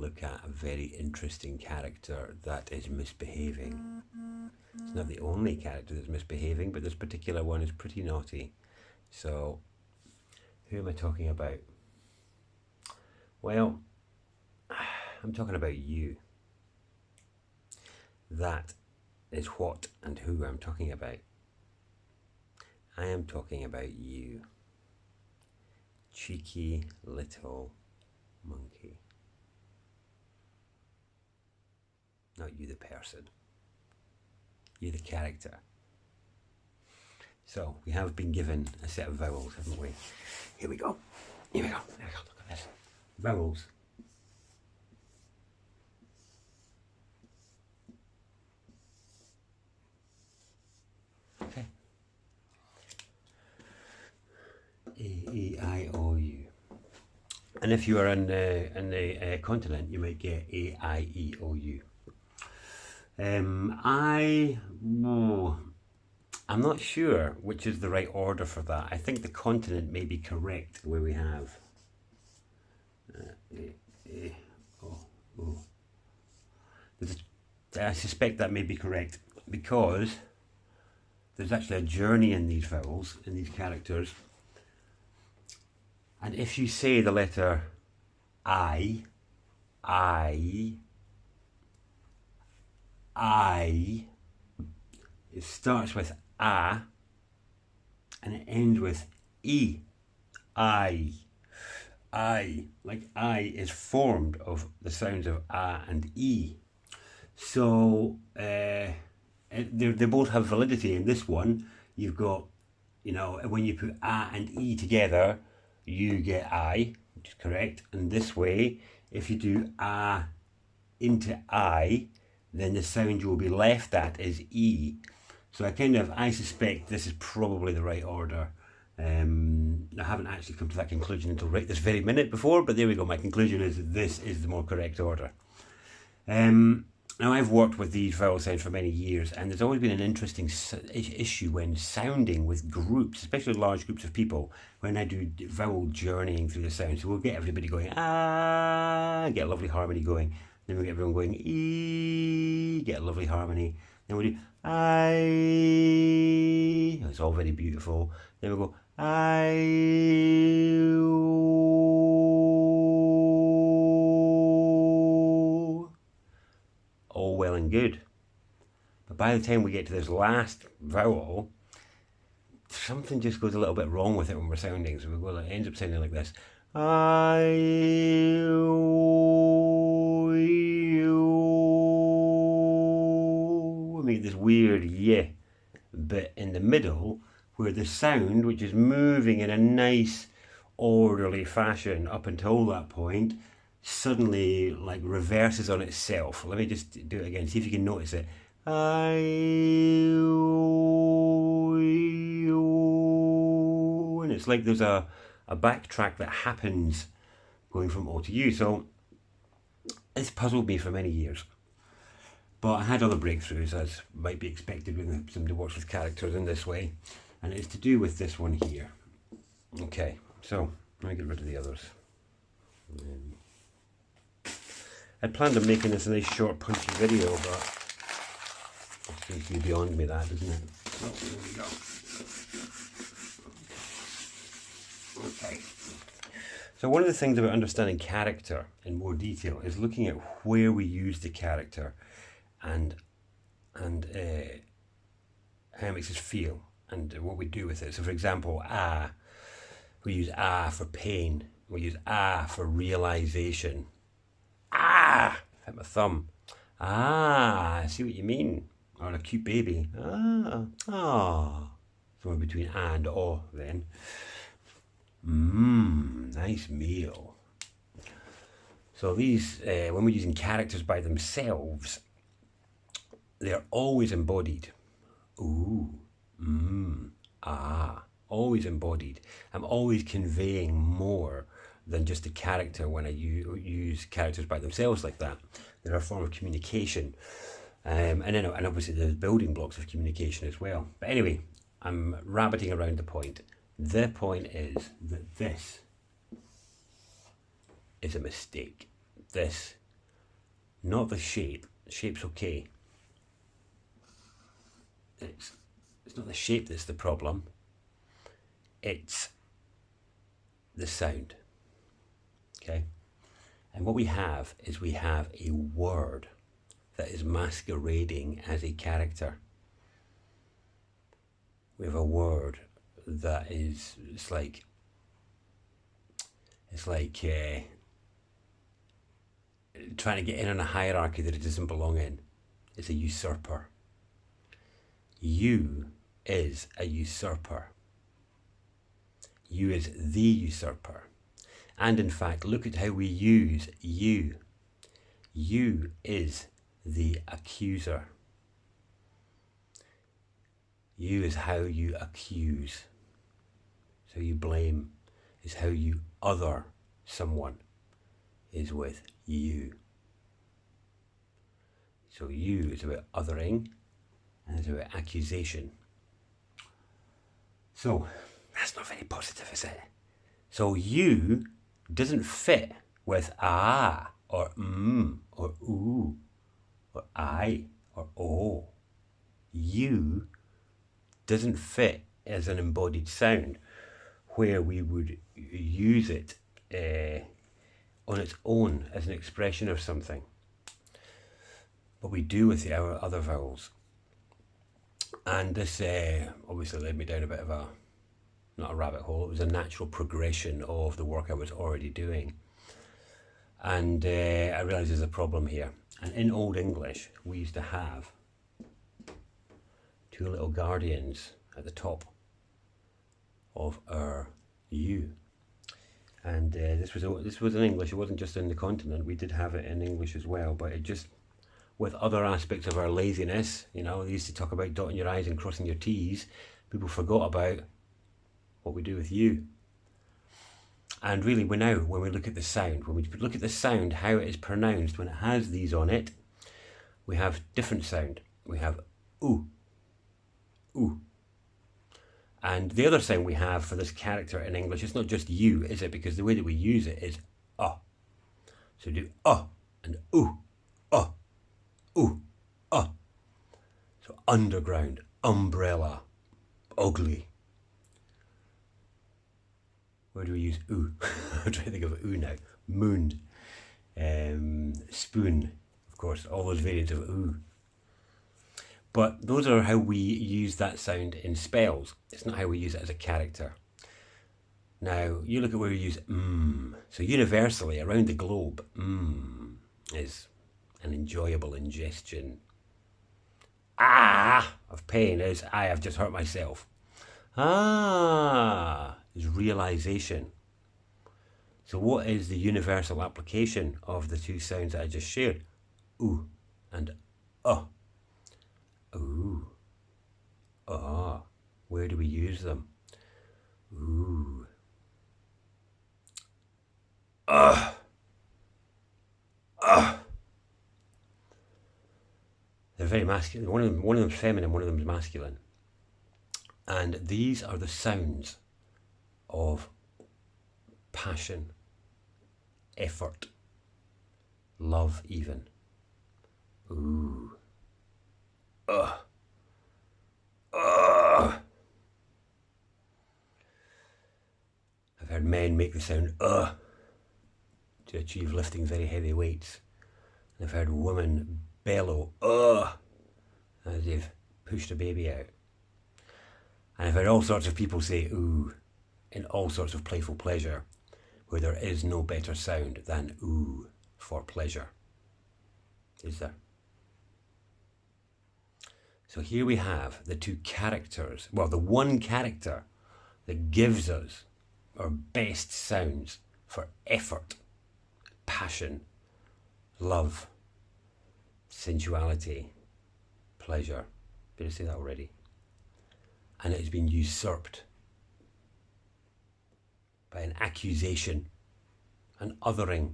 look at a very interesting character that is misbehaving. It's not the only character that's misbehaving, but this particular one is pretty naughty. So, who am I talking about? Well, I'm talking about you. That is what and who I'm talking about. I am talking about you. Cheeky little monkey. Not you the person. You the character. So, we have been given a set of vowels, haven't we? Here we go. Here we go. There we go. Look at this. Vowels. Okay. A, E, I, O, U. And if you are in the continent, you might get A, I, E, O, U. I'm not sure which is the right order for that. I think the continent may be correct where we have I suspect that may be correct because there's actually a journey in these vowels, in these characters. And if you say the letter I, it starts with A and it ends with E. I. Like I is formed of the sounds of A and E. So they both have validity. In this one, you've got, you know, when you put A and E together, you get I, which is correct. And this way, if you do A into I, then the sound you will be left at is E. So I suspect this is probably the right order. I haven't actually come to that conclusion until right this very minute before, but there we go. My conclusion is that this is the more correct order. Now, I've worked with these vowel sounds for many years, and there's always been an interesting issue when sounding with groups, especially large groups of people, when I do vowel journeying through the sound. So we'll get everybody going, ah, get a lovely harmony going. Then we'll get everyone going, ee, get a lovely harmony. Then we'll do, I, it's all very beautiful. Then we'll go, I, all well and good. But by the time we get to this last vowel, something just goes a little bit wrong with it when we're sounding. So it ends up sounding like this. We make this weird yeah bit in the middle where the sound, which is moving in a nice orderly fashion up until that point, suddenly like reverses on itself. Let me just do it again, see if you can notice it. And it's like there's a backtrack that happens going from O to U. So it's puzzled me for many years. But I had other breakthroughs, as might be expected when somebody works with characters in this way. And it's to do with this one here. Okay, so let me get rid of the others. I planned on making this a nice short punchy video, but it seems to be beyond me, that, doesn't it? Oh, there we go. Okay. So one of the things about understanding character in more detail is looking at where we use the character and how it makes us feel and what we do with it. So for example, ah, we use ah for pain. We use ah for realization. Ah, hit my thumb. Ah, I see what you mean. Or a cute baby. Ah. Somewhere between ah and oh then. Nice meal. So these, when we're using characters by themselves, they're always embodied. Ooh, ah, always embodied. I'm always conveying more than just a character when I use characters by themselves like that. They're a form of communication. And obviously there's building blocks of communication as well. But anyway, I'm rabbiting around the point. The point is that this is a mistake. This not the shape. The shape's okay. It's not the shape that's the problem. It's the sound. Okay? And what we have is we have a word that is masquerading as a character. We have a word that is, it's like trying to get in on a hierarchy that it doesn't belong in. It's a usurper. You is a usurper. You is the usurper. And in fact, look at how we use you. You is the accuser. You is how you accuse. So you blame is how you other someone is with you. So you is about othering and it's about accusation. So that's not very positive, is it? So you doesn't fit with ah or or ooh or I or oh. You doesn't fit as an embodied sound where we would use it on its own as an expression of something. But we do with our other vowels. And this obviously led me down a bit of not a rabbit hole, it was a natural progression of the work I was already doing. And I realised there's a problem here. And in Old English, we used to have two little guardians at the top of our U. And this was in English, it wasn't just in the continent, we did have it in English as well, but it just, with other aspects of our laziness, you know, they used to talk about dotting your I's and crossing your T's, people forgot about what we do with you. And really, when we look at the sound, when we look at the sound, how it is pronounced, when it has these on it, we have different sound. We have ooh, ooh. And the other sound we have for this character in English, it's not just you, is it? Because the way that we use it is So we do and ooh, ooh, So underground, umbrella, ugly. Where do we use ooh? I'm trying to think of ooh now. Moon, spoon, of course, all those variants of ooh. But those are how we use that sound in spells. It's not how we use it as a character. Now, you look at where we use So universally, around the globe, is an enjoyable ingestion. Of pain is I have just hurt myself. Is realization. So what is the universal application of the two sounds that I just shared? Ooh and Ooh. Where do we use them? Ooh. They're very masculine. One of them's feminine, one of them's masculine. And these are the sounds of passion, effort, love even. Ooh. I've heard men make the sound to achieve lifting very heavy weights. And I've heard women bellow as they've pushed a baby out. And I've heard all sorts of people say ooh in all sorts of playful pleasure, where there is no better sound than ooh for pleasure. Is there? So here we have the two characters, well, the one character that gives us our best sounds for effort, passion, love, sensuality, pleasure. Did I say that already? And it has been usurped by an accusation, an othering,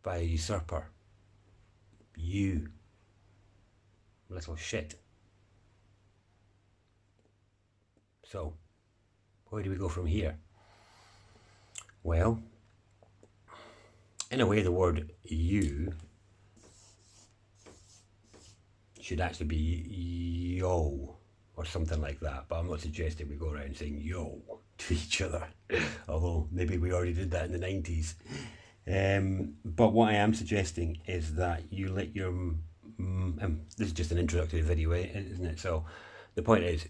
by a usurper. You little shit. So, where do we go from here? Well, In a way, the word you should actually be yo or something like that, but I'm not suggesting we go around saying yo to each other, although maybe we already did that in the 90s. But what I am suggesting is that you let your this is just an introductory video, isn't it? So the point is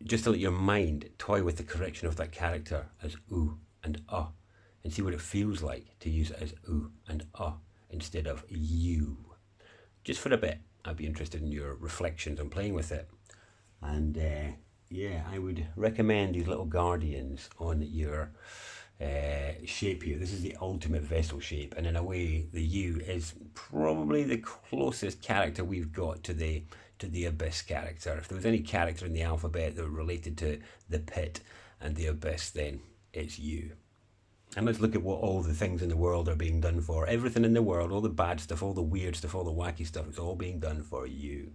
just to let your mind toy with the correction of that character as ooh and and see what it feels like to use it as ooh and instead of you. Just for a bit, I'd be interested in your reflections on playing with it. And yeah, I would recommend these little guardians on your shape here. This is the ultimate vessel shape, and in a way the U is probably the closest character we've got to the abyss character. If there was any character in the alphabet that were related to the pit and the abyss, then it's you. And let's look at what all the things in the world are being done for. Everything in the world, all the bad stuff, all the weird stuff, all the wacky stuff, it's all being done for you.